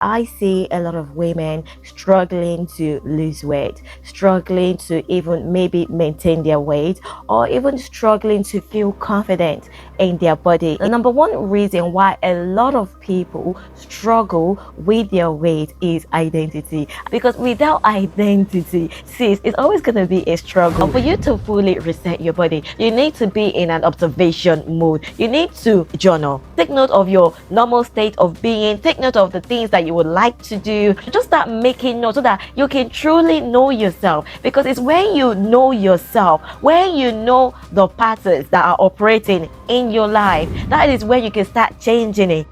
I see a lot of women struggling to lose weight, struggling to even maybe maintain their weight, or even struggling to feel confident in their body. The number one reason why a lot of people struggle with their weight is identity. Because without identity, sis, it's always going to be a struggle. For you to fully reset your body, you need to be in an observation mode. You need to journal. Take note of your normal state of being. Take note of the things that you would like to do. Just start making notes so that you can truly know yourself. Because it's when you know yourself, when you know the patterns that are operating in your life, that is where you can start changing it.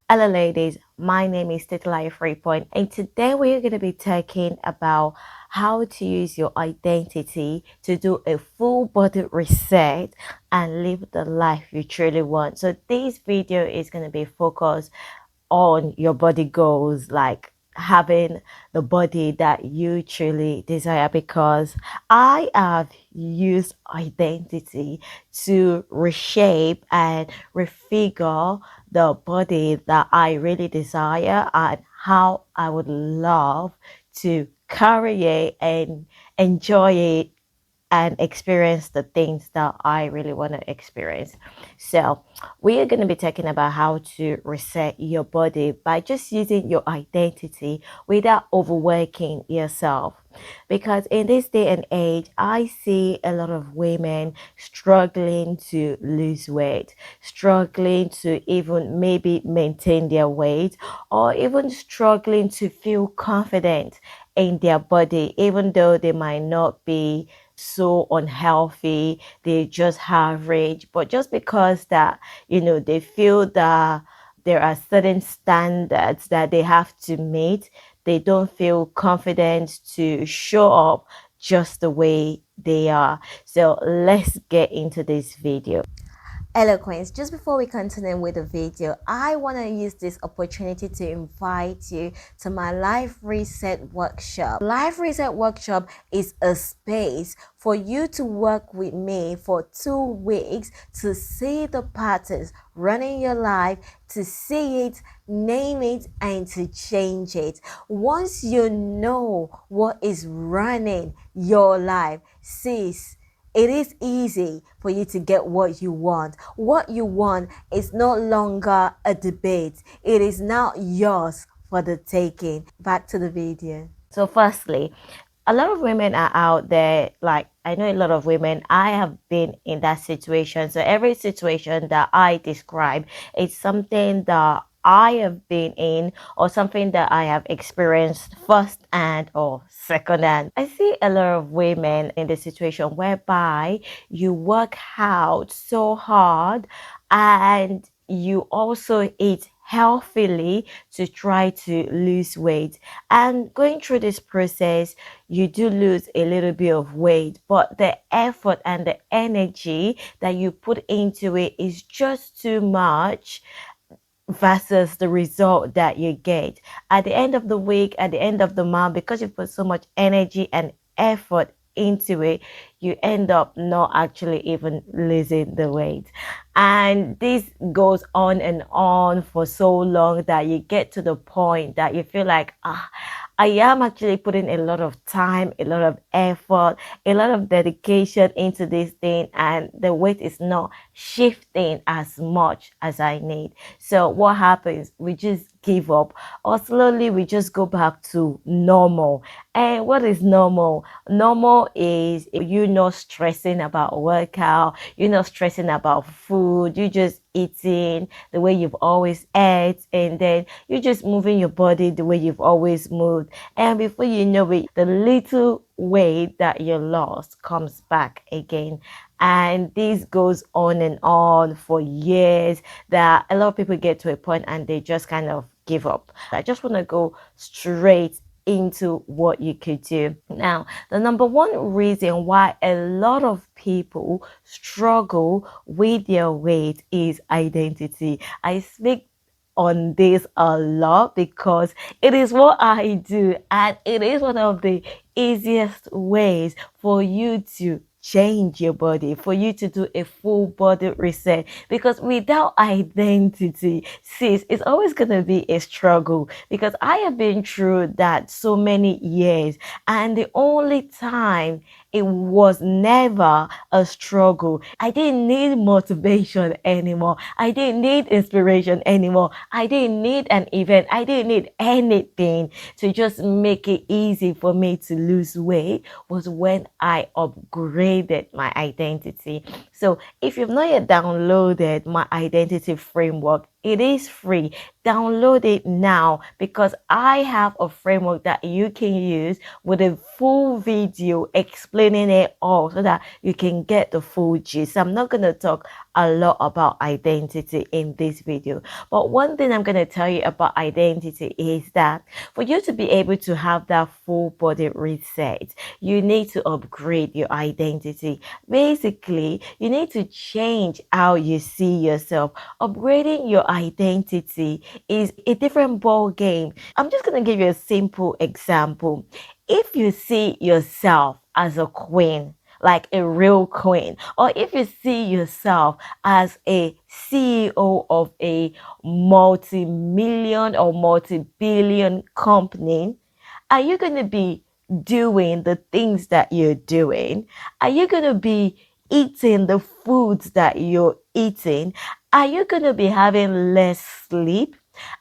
Hello ladies, my name is Titilayo and today we're going to be talking about how to use your identity to do a full body reset and live the life you truly want. So this video is going to be focused on your body goals, like having the body that you truly desire, because I have used identity to reshape and refigure the body that I really desire and how I would love to carry it and enjoy it and experience the things that I really want to experience. So we are going to be talking about how to reset your body by just using your identity without overworking yourself. Because in this day and age, I see a lot of women struggling to lose weight, struggling to even maybe maintain their weight, or even struggling to feel confident in their body, even though they might not be so unhealthy, they just average, but just because that they feel that there are certain standards that they have to meet, they don't feel confident to show up just the way they are. So let's get into this video. Eloquence. Just before we continue with the video, I want to use this opportunity to invite you to my Life Reset Workshop. Life Reset Workshop is a space for you to work with me for 2 weeks to see the patterns running your life, to see it, name it, and to change it. Once you know what is running your life, sis, it is easy for you to get what you want. What you want is no longer a debate. It is now yours for the taking. Back to the video. So firstly, a lot of women are out there, like I know a lot of women, I have been in that situation. So every situation that I describe is something that I have been in or something that I have experienced firsthand or secondhand. I see a lot of women in the situation whereby you work out so hard and you also eat healthily to try to lose weight, and going through this process you do lose a little bit of weight, but the effort and the energy that you put into it is just too much versus the result that you get at the end of the week, at the end of the month. Because you put so much energy and effort into it, you end up not actually even losing the weight. And this goes on and on for so long that you get to the point that you feel like, I am actually putting a lot of time, a lot of effort, a lot of dedication into this thing, and the weight is not shifting as much as I need. So what happens? We just give up, or slowly we just go back to normal. And what is normal? Normal is you not stressing about workout, you're not stressing about food, you just eating the way you've always ate, and then you're just moving your body the way you've always moved, and before you know it, the little weight that you lost comes back again. And this goes on and on for years, that a lot of people get to a point and they just kind of give up. I just want to go straight into what you could do. Now, the number one reason why a lot of people struggle with their weight is identity. I speak on this a lot because it is what I do, and it is one of the easiest ways for you to change your body, for you to do a full body reset. Because without identity, sis, it's always going to be a struggle. Because I have been through that so many years, and the only time it was never a struggle. I didn't need motivation anymore. I didn't need inspiration anymore. I didn't need an event. I didn't need anything to just make it easy for me to lose weight. Was when I upgraded my identity. So if you've not yet downloaded my identity framework, it is free. Download it now because I have a framework that you can use with a full video explaining it all so that you can get the full gist. I'm not going to talk a lot about identity in this video, but one thing I'm going to tell you about identity is that for you to be able to have that full body reset, you need to upgrade your identity. Basically, you need to change how you see yourself. Upgrading your identity is a different ball game. I'm just going to give you a simple example. If you see yourself as a queen, like a real queen, or if you see yourself as a CEO of a multi-million or multi-billion company, are you going to be doing the things that you're doing? Are you going to be eating the foods that you're eating? Are you going to be having less sleep?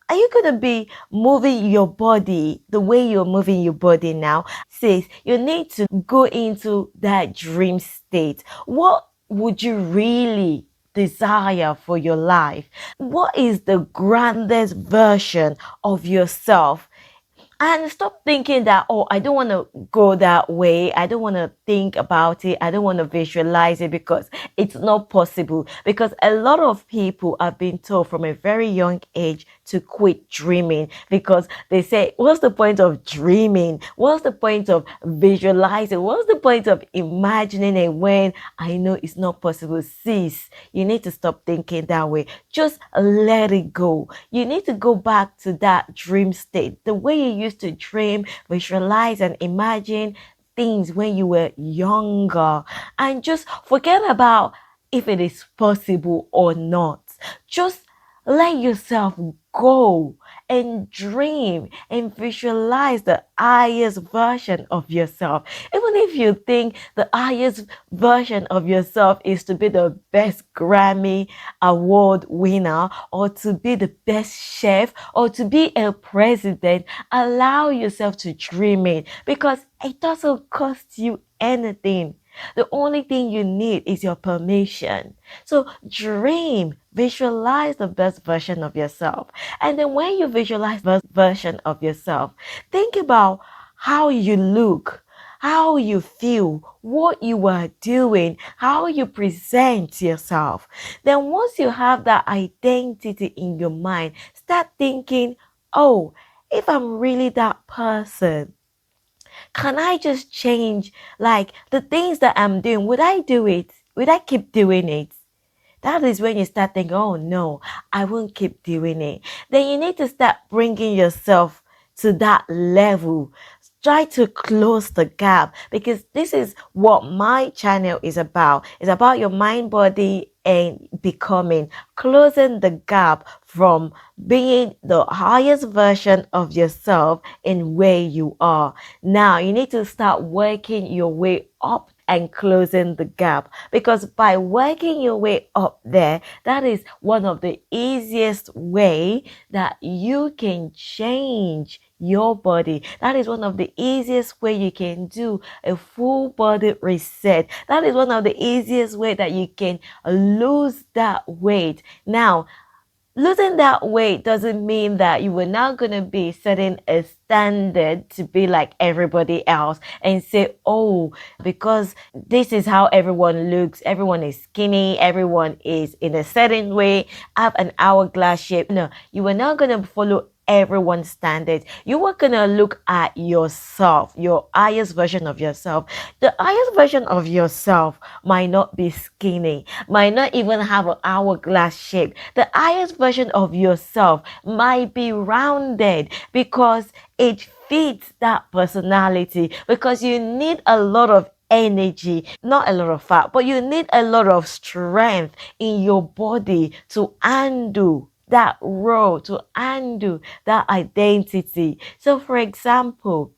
Are you going to be moving your body the way you're moving your body now? Says you need to go into that dream state. What would you really desire for your life? What is the grandest version of yourself? And stop thinking that, oh, I don't want to go that way. I don't want to think about it. I don't want to visualize it because it's not possible. Because a lot of people have been told from a very young age to quit dreaming because they say, what's the point of dreaming? What's the point of visualizing? What's the point of imagining it when I know it's not possible? Sis, you need to stop thinking that way. Just let it go. You need to go back to that dream state, the way you used to dream, visualize, and imagine things when you were younger, and just forget about if it is possible or not. Just let yourself go and dream and visualize the highest version of yourself. Even if you think the highest version of yourself is to be the best Grammy award winner or to be the best chef or to be a president, allow yourself to dream it because it doesn't cost you anything. The only thing you need is your permission. So dream, visualize the best version of yourself. And then when you visualize the best version of yourself, think about how you look, how you feel, what you are doing, how you present yourself. Then once you have that identity in your mind, start thinking, oh, if I'm really that person, can I just change like the things that I'm doing? Would I do it? Would I keep doing it? That is when you start thinking, oh no, I won't keep doing it. Then you need to start bringing yourself to that level. Try to close the gap because this is what my channel is about. It's about your mind, body, and becoming, closing the gap from being the highest version of yourself in where you are. Now you need to start working your way up and closing the gap because by working your way up there, that is one of the easiest way that you can change your body. That is one of the easiest way you can do a full body reset. That is one of the easiest way that you can lose that weight. Now, losing that weight doesn't mean that you were not going to be setting a standard to be like everybody else and say, oh, because this is how everyone looks, everyone is skinny, everyone is in a certain way, have an hourglass shape. No, you were not going to follow everyone's standards. You are gonna look at yourself, your highest version of yourself. The highest version of yourself might not be skinny, might not even have an hourglass shape. The highest version of yourself might be rounded because it fits that personality, because you need a lot of energy, not a lot of fat, but you need a lot of strength in your body to undo that role, to undo that identity. So, for example,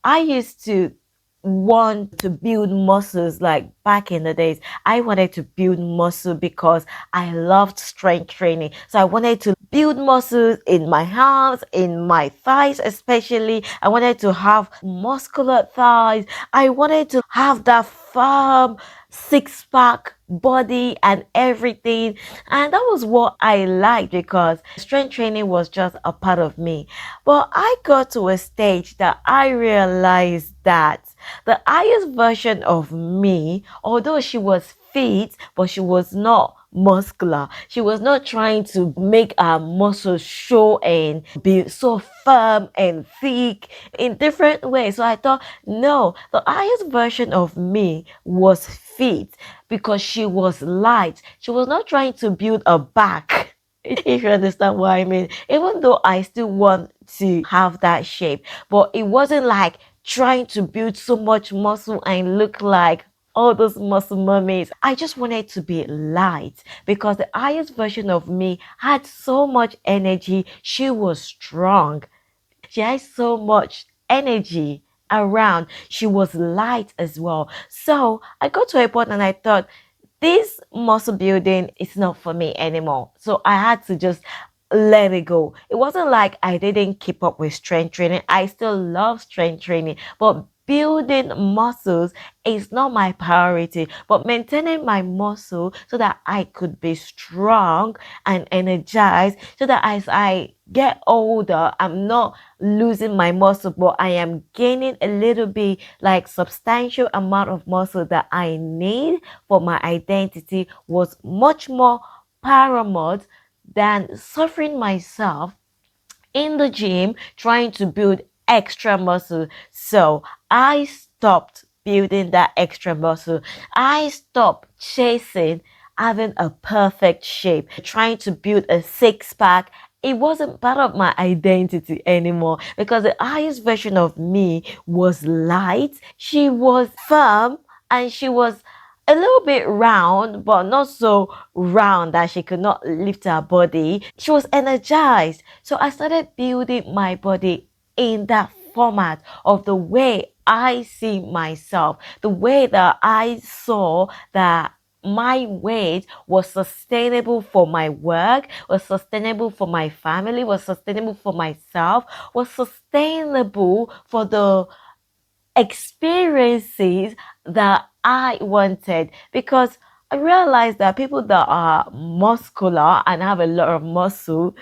I used to want to build muscles like back in the days. I wanted to build muscle because I loved strength training. So I wanted to build muscles in my arms, in my thighs, especially. I wanted to have muscular thighs. I wanted to have that firm six pack body and everything. And that was what I liked because strength training was just a part of me. But I got to a stage that I realized that the highest version of me, although she was fit, but she was not muscular. She was not trying to make her muscles show and be so firm and thick in different ways. So I thought, no, the highest version of me was fit because she was light. She was not trying to build a back. If you understand what I mean, even though I still want to have that shape, but it wasn't like trying to build so much muscle and look like all those muscle mummies. I just wanted to be light because the highest version of me had so much energy. She was strong. She had so much energy around. She was light as well. So I got to a point and I thought, this muscle building is not for me anymore. So I had to just let it go. It wasn't like I didn't keep up with strength training. I still love strength training, but building muscles is not my priority. But maintaining my muscle so that I could be strong and energized, so that as I get older, I'm not losing my muscle, but I am gaining a little bit, like substantial amount of muscle that I need for my identity, was much more paramount than suffering myself in the gym trying to build extra muscle. So I stopped building that extra muscle. I stopped chasing having a perfect shape, trying to build a six pack. It wasn't part of my identity anymore because the highest version of me was light. She was firm and she was a little bit round, but not so round that she could not lift her body. She was energized. So I started building my body in that format of the way I see myself, the way that I saw that my weight was sustainable for my work, was sustainable for my family, was sustainable for myself, was sustainable for the experiences that I wanted, because I realized that people that are muscular and have a lot of muscle,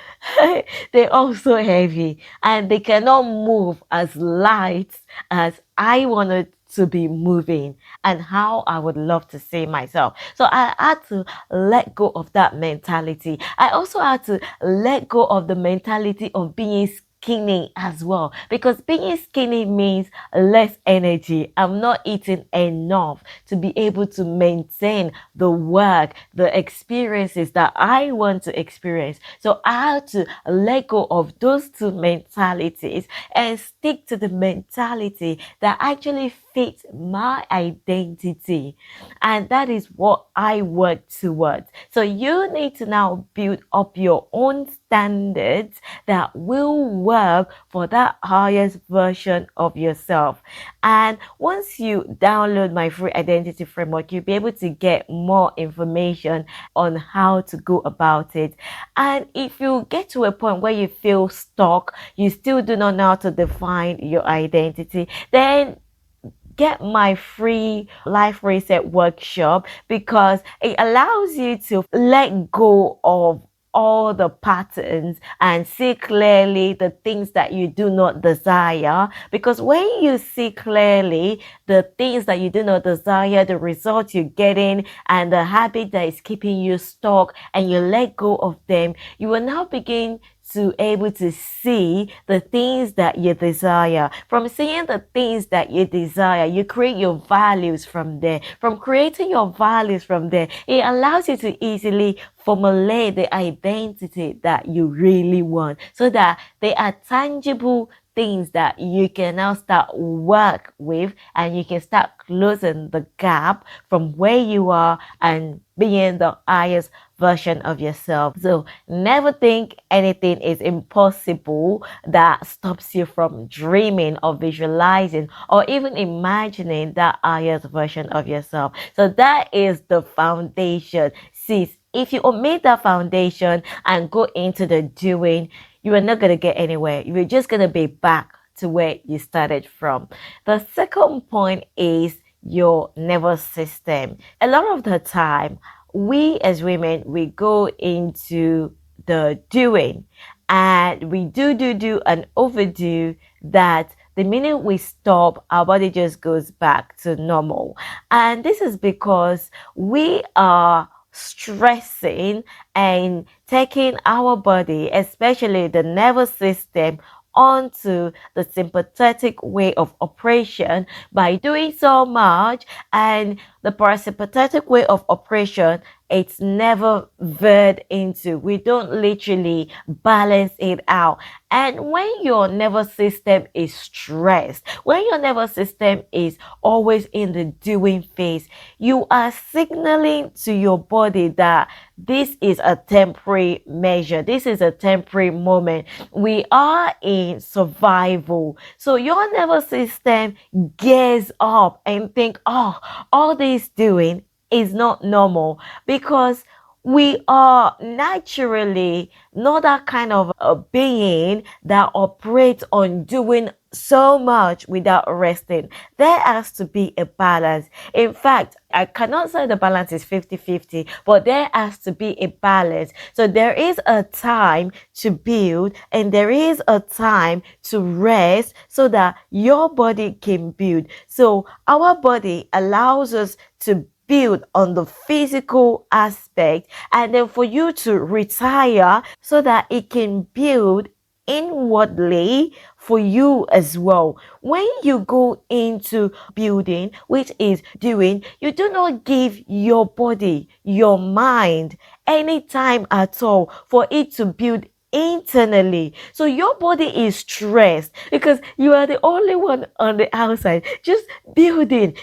they're also heavy and they cannot move as light as I wanted to be moving and how I would love to see myself. So I had to let go of that mentality. I also had to let go of the mentality of being skinny as well, because being skinny means less energy. I'm not eating enough to be able to maintain the work, the experiences that I want to experience. So I had to let go of those two mentalities and stick to the mentality that actually fits my identity. And that is what I work towards. So you need to now build up your own standards that will work for that highest version of yourself. And once you download my free identity framework, you'll be able to get more information on how to go about it. And if you get to a point where you feel stuck, you still do not know how to define your identity, then get my free life reset workshop, because it allows you to let go of all the patterns and see clearly the things that you do not desire. Because when you see clearly the things that you do not desire, the results you're getting and the habit that is keeping you stuck, and you let go of them, you will now begin to able to see the things that you desire. From seeing the things that you desire, you create your values from there. From creating your values from there, it allows you to easily formulate the identity that you really want, so that they are tangible things that you can now start work with, and you can start closing the gap from where you are and being the highest version of yourself. So never think anything is impossible that stops you from dreaming or visualizing or even imagining that highest version of yourself. So that is the foundation. Sis, if you omit that foundation and go into the doing, you are not going to get anywhere. You're just going to be back to where you started from. The second point is your nervous system. A lot of the time, we as women, we go into the doing, and we do and overdo that. The minute we stop, our body just goes back to normal. And this is because we are stressing and taking our body, especially the nervous system, onto the sympathetic way of operation by doing so much. And the parasympathetic way of operation, it's never veered into. We don't literally balance it out. And when your nervous system is stressed, when your nervous system is always in the doing phase, you are signaling to your body that this is a temporary measure. This is a temporary moment. We are in survival. So your nervous system gears up and think, oh, all this doing is not normal, because we are naturally not that kind of a being that operates on doing so much without resting. There has to be a balance. In fact, I cannot say the balance is 50-50, but there has to be a balance. So there is a time to build and there is a time to rest, so that your body can build. So our body allows us to build on the physical aspect, and then for you to retire so that it can build inwardly for you as well. When you go into building, which is doing, you do not give your body, your mind, any time at all for it to build internally. So your body is stressed because you are the only one on the outside just building,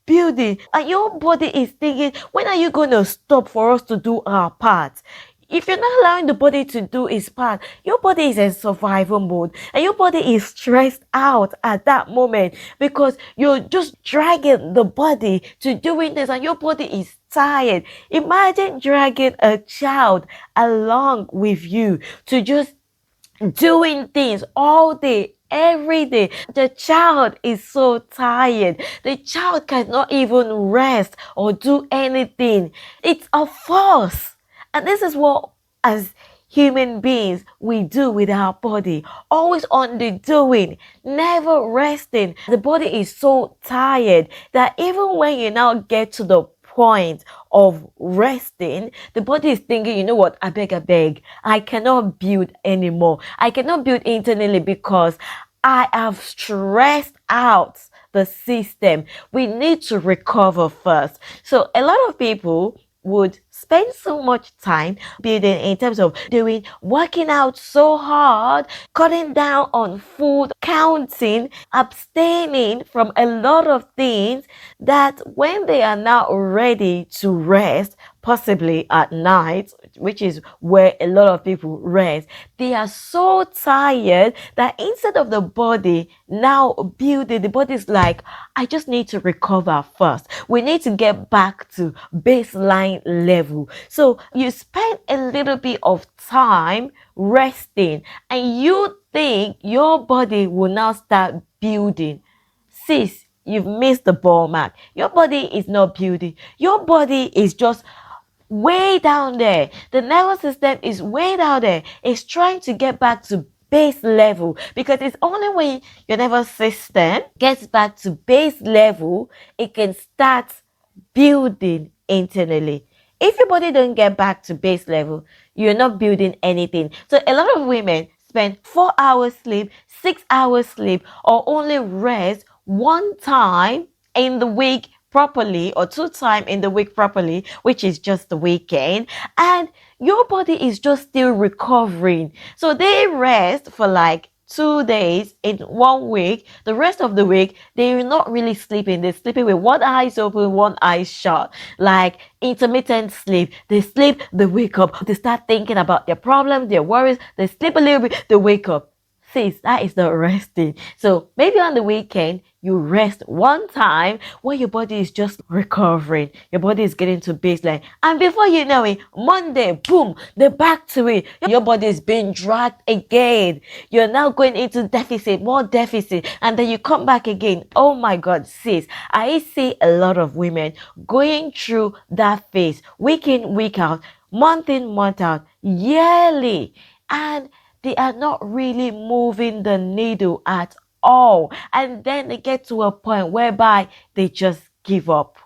and your body is thinking, when are you going to stop for us to do our part? If you're not allowing the body to do its part, your body is in survival mode and your body is stressed out at that moment, because you're just dragging the body to doing this and your body is tired. Imagine dragging a child along with you to just doing things all day, every day. The child is so tired. The child cannot even rest or do anything. It's a force. And this is what, as human beings, we do with our body. Always on the doing, never resting. The body is so tired that even when you now get to the point of resting, the body is thinking, you know what, I beg, I cannot build anymore. I cannot build internally because I have stressed out the system. We need to recover first. So a lot of people would spend so much time building in terms of doing, working out so hard, cutting down on food, counting, abstaining from a lot of things, that when they are now ready to rest, possibly at night, which is where a lot of people rest, they are so tired that instead of the body now building, the body's like, I just need to recover first. We need to get back to baseline level. So you spend a little bit of time resting and you think your body will now start building. Sis, you've missed the ball, mark. Your body is not building. Your body is just way down there. The nervous system is way down there. It's trying to get back to base level, because it's only when your nervous system gets back to base level, it can start building internally. If your body don't get back to base level, you're not building anything. So a lot of women spend 4 hours sleep, 6 hours sleep, or only rest one time in the week properly, or two time in the week properly, which is just the weekend, and your body is just still recovering. So they rest for like 2 days in 1 week. The rest of the week, they're not really sleeping. They're sleeping with one eye open, one eye shut, like intermittent sleep. They sleep, they wake up, they start thinking about their problems, their worries. They sleep a little bit, they wake up. Sis, that is not resting. So maybe on the weekend, you rest one time when your body is just recovering. Your body is getting to baseline. And before you know it, Monday, boom, they're back to it. Your body is being dragged again. You're now going into deficit, more deficit. And then you come back again. Oh my God, sis. I see a lot of women going through that phase, week in, week out, month in, month out, yearly. And they are not really moving the needle at all. And then they get to a point whereby they just give up.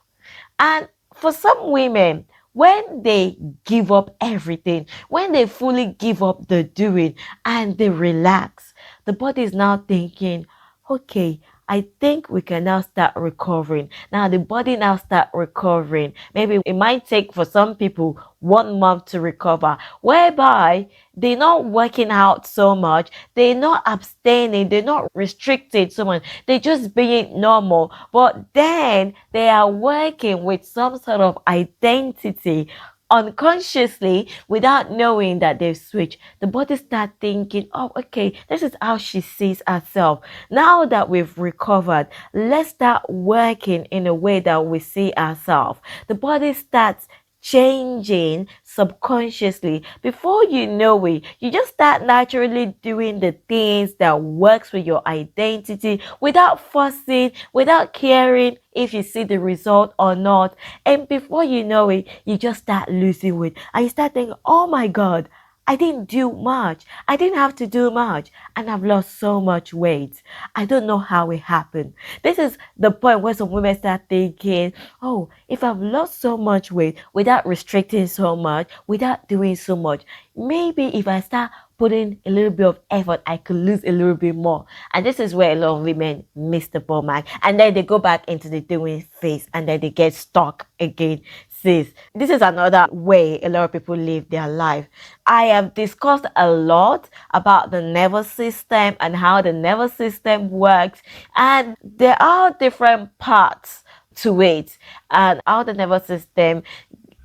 And for some women, when they give up everything, when they fully give up the doing and they relax, the body is now thinking, okay, I think we can now start recovering. Now the body now start recovering. Maybe it might take for some people 1 month to recover, whereby they're not working out so much, they're not abstaining, they're not restricted so much, they're just being normal. But then they are working with some sort of identity unconsciously without knowing that they've switched. The body start thinking, oh, okay, this is how she sees herself. Now that we've recovered, let's start working in a way that we see ourselves. The body starts changing subconsciously. Before you know it, you just start naturally doing the things that works with your identity without fussing, without caring if you see the result or not. And before you know it, you just start losing weight and you start thinking, oh my God, I didn't do much. I didn't have to do much. And I've lost so much weight. I don't know how it happened. This is the point where some women start thinking, oh, if I've lost so much weight without restricting so much, without doing so much, maybe if I start putting a little bit of effort, I could lose a little bit more. And this is where a lot of women miss the ball mark. And then they go back into the doing phase and then they get stuck again. Sis, this is another way a lot of people live their life. I have discussed a lot about the nervous system and how the nervous system works, and there are different parts to it, and how the nervous system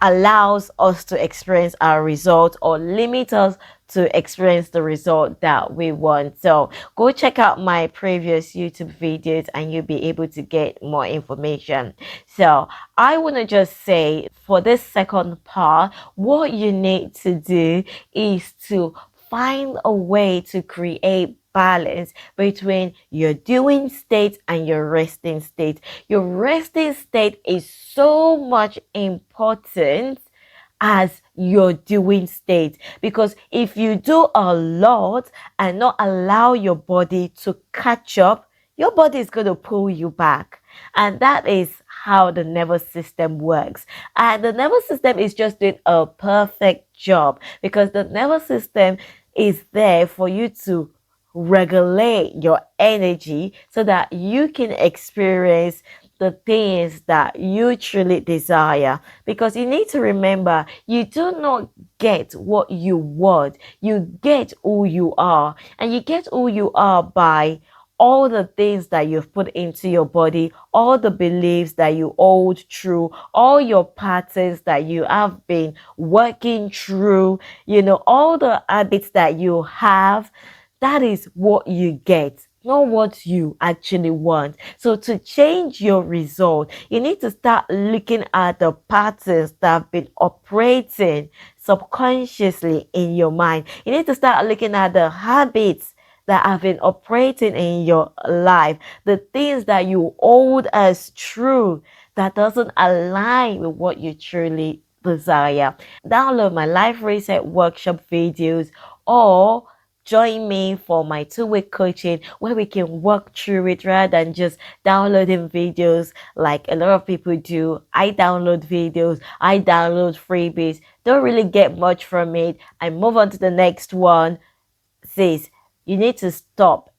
allows us to experience our results or limit us to experience the result that we want. So go check out my previous YouTube videos and you'll be able to get more information. So I want to just say for this second part, what you need to do is to find a way to create balance between your doing state and your resting state. Your resting state is so much important as your doing state, because if you do a lot and not allow your body to catch up, your body is going to pull you back. And that is how the nervous system works. And the nervous system is just doing a perfect job, because the nervous system is there for you to regulate your energy so that you can experience the things that you truly desire. Because you need to remember, you do not get what you want, you get who you are. And you get who you are by all the things that you've put into your body, all the beliefs that you hold true, all your patterns that you have been working through, all the habits that you have. That is what you get, not what you actually want. So to change your result, you need to start looking at the patterns that have been operating subconsciously in your mind. You need to start looking at the habits that have been operating in your life, the things that you hold as true that doesn't align with what you truly desire. Download my life reset workshop videos or join me for my 2-week coaching where we can work through it rather than just downloading videos like a lot of people do. I download videos, I download freebies. don't really get much from it, I move on to the next one. Sis, you need to stop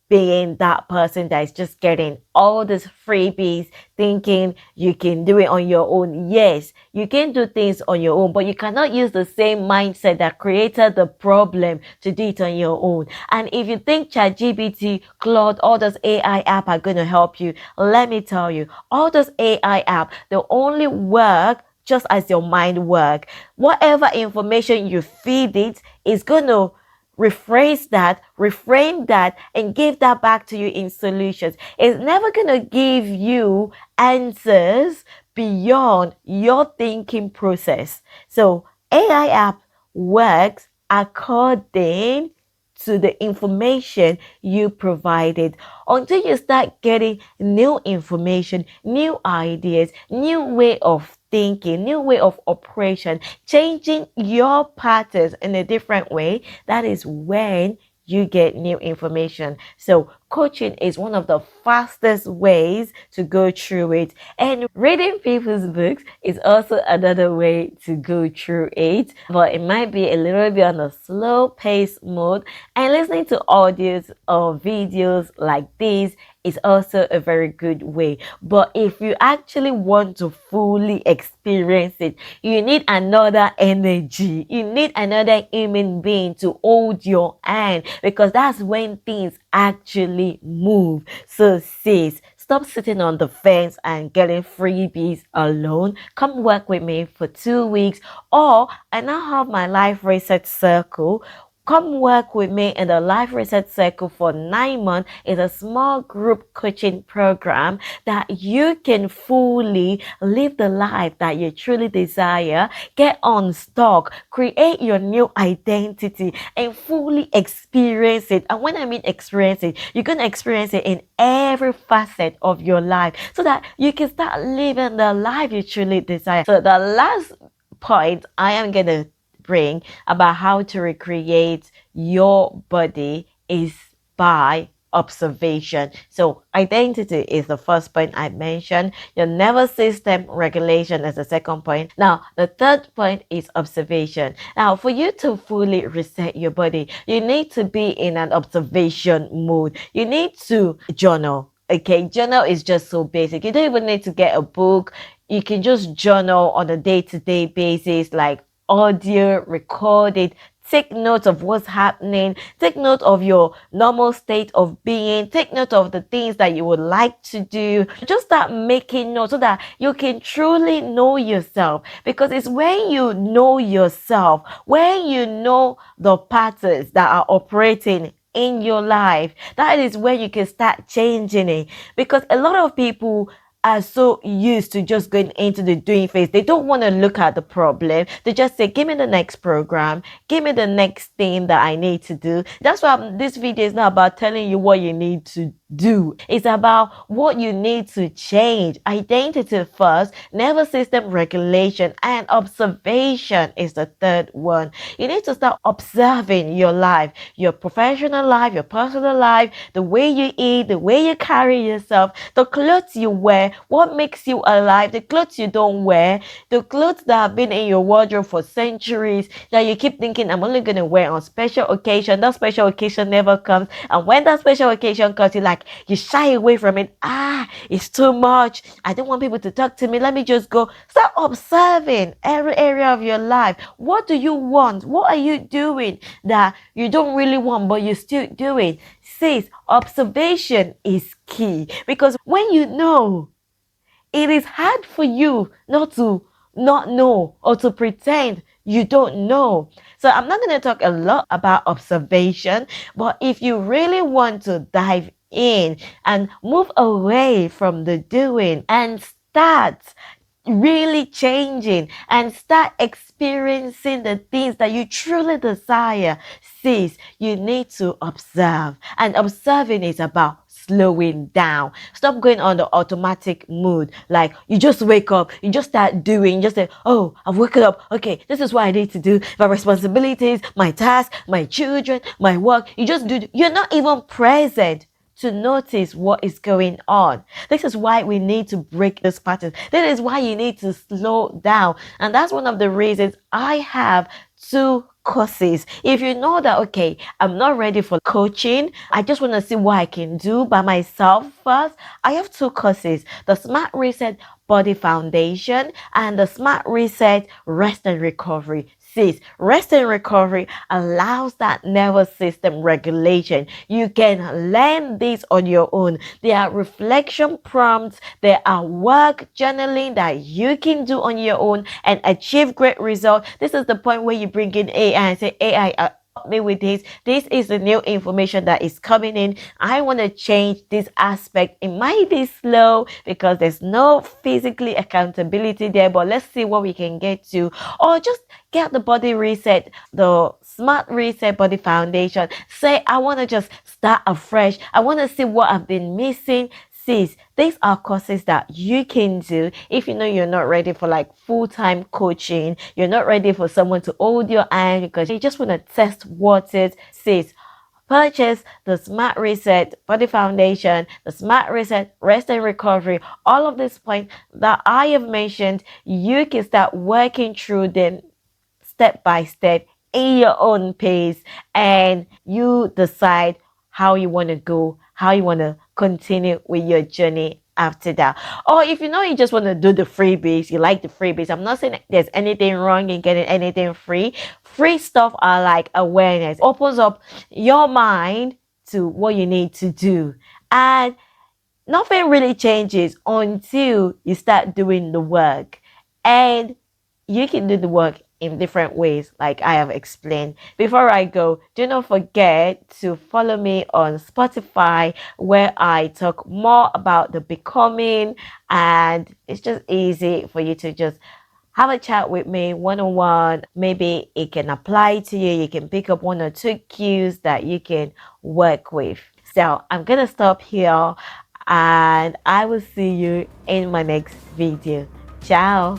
being that person that is just getting all these freebies, thinking you can do it on your own. Yes, you can do things on your own, but you cannot use the same mindset that created the problem to do it on your own. And if you think ChatGPT, Claude, all those AI app are going to help you, let me tell you, all those AI app, they only work just as your mind work. Whatever information you feed it is going to rephrase that, reframe that, and give that back to you in solutions. It's never going to give you answers beyond your thinking process. So AI app works according to the information you provided. Until you start getting new information, new ideas, new way of thinking, new way of operation, changing your patterns in a different way, that is when you get new information. So coaching is one of the fastest ways to go through it. And reading people's books is also another way to go through it. But it might be a little bit on a slow pace mode. And listening to audios or videos like this is also a very good way. But if you actually want to fully experience it, you need another energy. You need another human being to hold your hand, because that's when things actually move. So sis, stop sitting on the fence and getting freebies alone. Come work with me for 2 weeks. Or I now have my life reset circle. Come work with me in the Life Reset Circle for 9 months. It's a small group coaching program that you can fully live the life that you truly desire, get unstuck, create your new identity, and fully experience it. And when I mean experience it, you're going to experience it in every facet of your life so that you can start living the life you truly desire. So the last point I am going to bring about how to recreate your body is by observation. So identity is the first point I mentioned. Your nervous system regulation is the second point. Now the third point is observation. Now for you to fully reset your body, you need to be in an observation mode. You need to journal. Okay, journal is just so basic. You don't even need to get a book. You can just journal on a day-to-day basis, like audio, record it, take note of what's happening, take note of your normal state of being, take note of the things that you would like to do. Just start making notes so that you can truly know yourself, because it's when you know yourself, when you know the patterns that are operating in your life, that is when you can start changing it. Because a lot of people are so used to just going into the doing phase. They don't want to look at the problem. They just say, give me the next program, give me the next thing that I need to do. That's why this video is not about telling you what you need to do. It's about what you need to change. Identity first, nervous system regulation, and observation is the third one. You need to start observing your life, your professional life, your personal life, the way you eat, the way you carry yourself, the clothes you wear, what makes you alive, the clothes you don't wear, the clothes that have been in your wardrobe for centuries that you keep thinking, I'm only going to wear on special occasion. That special occasion never comes. And when that special occasion comes, you shy away from it. It's too much. I don't want people to talk to me. Let me just go. Start observing every area of your life. What do you want? What are you doing that you don't really want, but you still do it? Sis, observation is key, because when you know, it is hard for you not to not know or to pretend you don't know. So I'm not going to talk a lot about observation, but if you really want to dive in and move away from the doing and start really changing and start experiencing the things that you truly desire, sis, you need to observe. And observing is about slowing down. Stop going on the automatic mood. Like you just wake up, you just start doing, you just say, oh, I've woken up. Okay, this is what I need to do. My responsibilities, my tasks, my children, my work. You just do. You're not even present. to notice what is going on. This is why we need to break this pattern. This is why you need to slow down. And that's one of the reasons I have two courses. If you know that, okay, I'm not ready for coaching, I just want to see what I can do by myself first, I have two courses: the Smart Reset Body Foundation and the Smart Reset Rest and Recovery. Sis, rest and recovery allows that nervous system regulation. You can learn this on your own. There are reflection prompts, there are work journaling that you can do on your own and achieve great results. This is the point where you bring in AI and say, AI, help me with this. This is the new information that is coming in. I want to change this aspect. It might be slow because there's no physically accountability there, but let's see what we can get to. Or just get the body reset, the Smart Reset Body Foundation. Say, I want to just start afresh. I want to see what I've been missing. Sis, these are courses that you can do if you know you're not ready for like full-time coaching. You're not ready for someone to hold your hand because you just want to test waters. Sis, purchase the Smart Reset Body Foundation, the Smart Reset Rest and Recovery. All of these points that I have mentioned, you can start working through them step by step in your own pace, and you decide how you want to go, how you want to continue with your journey after that. Or if you know you just want to do the freebies, you like the freebies. I'm not saying there's anything wrong in getting anything free. Free stuff are like awareness, opens up your mind to what you need to do. And nothing really changes until you start doing the work. And you can do the work in different ways, like I have explained. Before I go, do not forget to follow me on Spotify, where I talk more about the becoming, and it's just easy for you to just have a chat with me one on one. Maybe it can apply to you. You can pick up one or two cues that you can work with. So I'm gonna stop here and I will see you in my next video. Ciao.